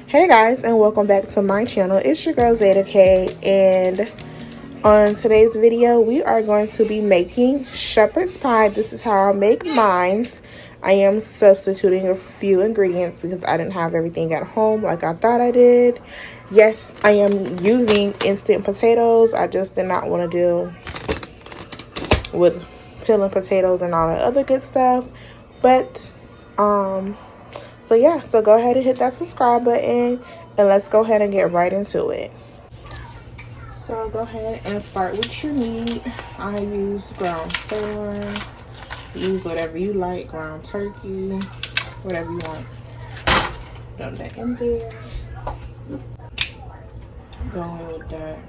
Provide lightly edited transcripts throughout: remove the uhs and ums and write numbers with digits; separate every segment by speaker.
Speaker 1: Hey guys, and welcome back to my channel. It's your girl Zeta K, and on today's video we are going to be making shepherd's pie. This is how I make mine. I am substituting a few ingredients because I didn't have everything at home like I thought I did. Yes, I am using instant potatoes. I just did not want to deal with peeling potatoes and all that other good stuff. But so yeah, so go ahead and hit that subscribe button and let's go ahead and get right into it. So go ahead and start with your meat. I use ground pork. Use whatever you like, ground turkey, whatever you want. Dump that in there. Go in with that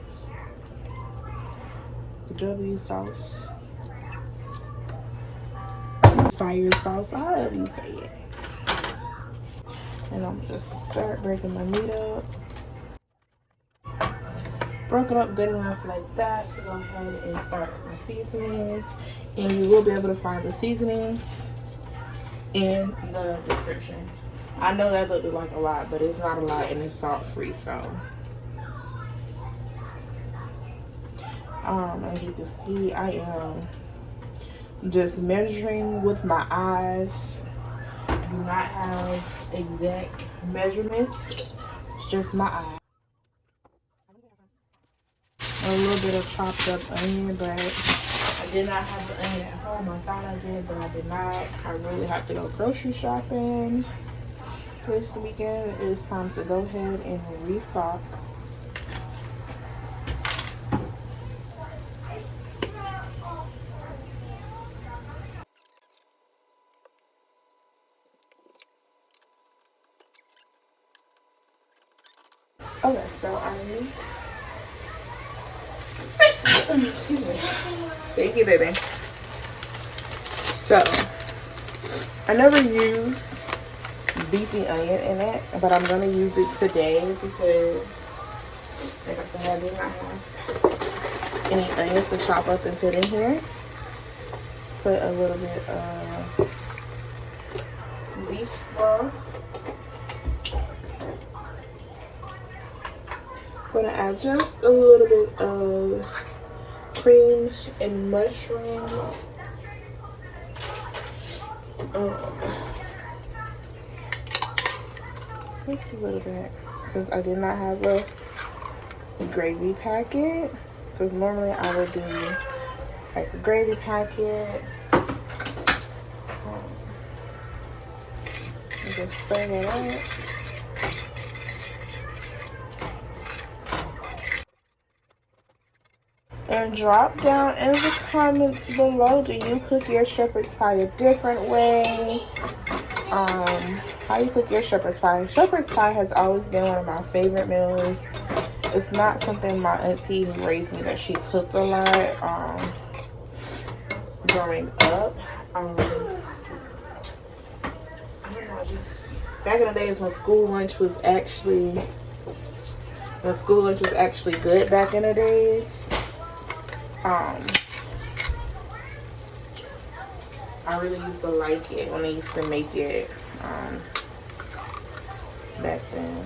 Speaker 1: W sauce. Fire sauce, however you say it. And I'm just start breaking my meat up. Broke it up good enough like that to go ahead and start my seasonings. And you will be able to find the seasonings in the description. I know that looked like a lot, but it's not a lot and it's salt free, so as you can see, I am just measuring with my eyes. I do not have exact measurements. It's just my eyes. A little bit of chopped up onion, but I did not have the onion at home. I thought I did, but I did not. I really have to go grocery shopping this weekend. It's time to go ahead and restock. Okay, so excuse me. Thank you, baby. So I never used beefy onion in it, but I'm gonna use it today because, like I said, I did not have any onions to chop up and put in here. Put a little bit of beef broth. Gonna add just a little bit of cream and mushroom. Just a little bit, since I did not have a gravy packet. Because normally I would do like a gravy packet. Just stir it up. And drop down in the comments below, do you cook your shepherd's pie a different way? How you cook your shepherd's pie? Shepherd's pie has always been one of my favorite meals. It's not something my auntie who raised me that she cooked a lot growing up. I don't know, just back in the days when school lunch was actually good back in the days. I really used to like it when they used to make it back then.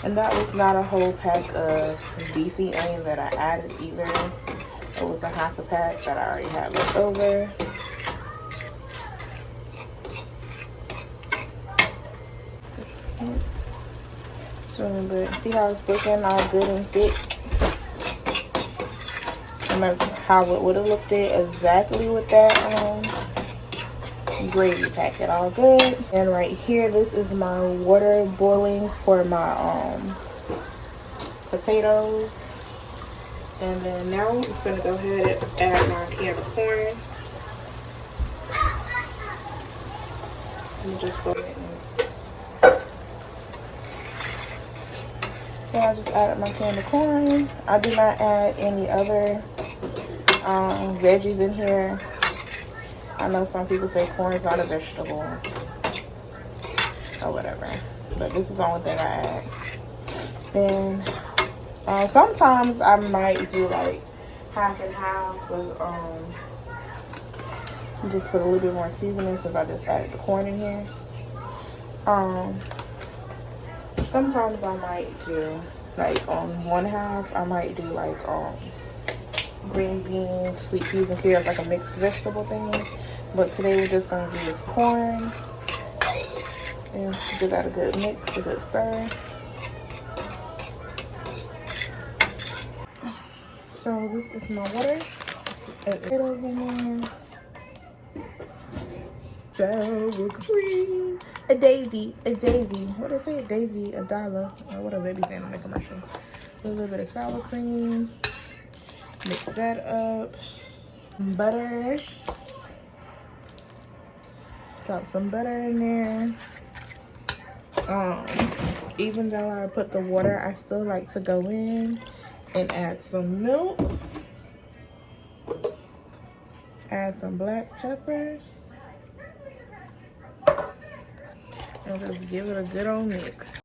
Speaker 1: And that was not a whole pack of beefy onion that I added either. It was a half a pack that I already had left over. But see how it's looking all good and thick? And that's how it would have looked at exactly with that gravy packet, all good. And right here, this is my water boiling for my potatoes. And then now I'm just gonna go ahead and add my can of corn. And just go ahead and I just added my can of corn. I do not add any other veggies in here. I know some people say corn is not a vegetable or whatever, but this is the only thing I add. Then sometimes I might do like half and half with Just put a little bit more seasoning since I just added the corn in here. Sometimes I might do, like, on one half, I might do, like, green beans, sweet peas, and carrots, like a mixed vegetable thing. But today we're just going to do this corn. And give that a good mix, a good stir. So this is my water. Potatoes in there. Sour cream. A daisy. What did I say? A daisy, $1. Or what a baby saying in the commercial. A little bit of sour cream. Mix that up. Butter. Drop some butter in there. Even though I put the water, I still like to go in and add some milk. Add some black pepper. And just give it a good old mix.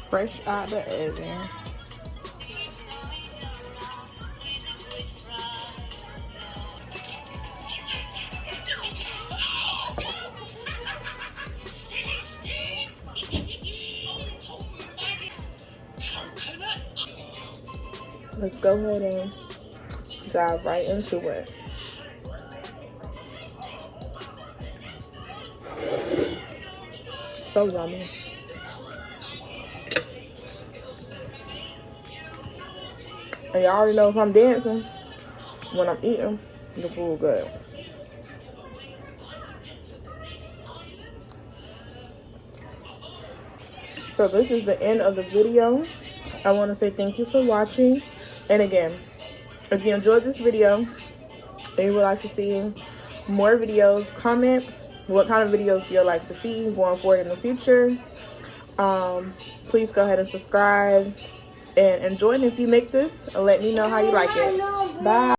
Speaker 1: Fresh out the oven. Let's go ahead and dive right into it. So yummy. And y'all already know if I'm dancing when I'm eating, the food good. So this is the end of the video. I want to say thank you for watching. And again, if you enjoyed this video and you would like to see more videos, comment what kind of videos you'd like to see going forward in the future. Please go ahead and subscribe and enjoy it if you make this, and let me know how you like it. Bye.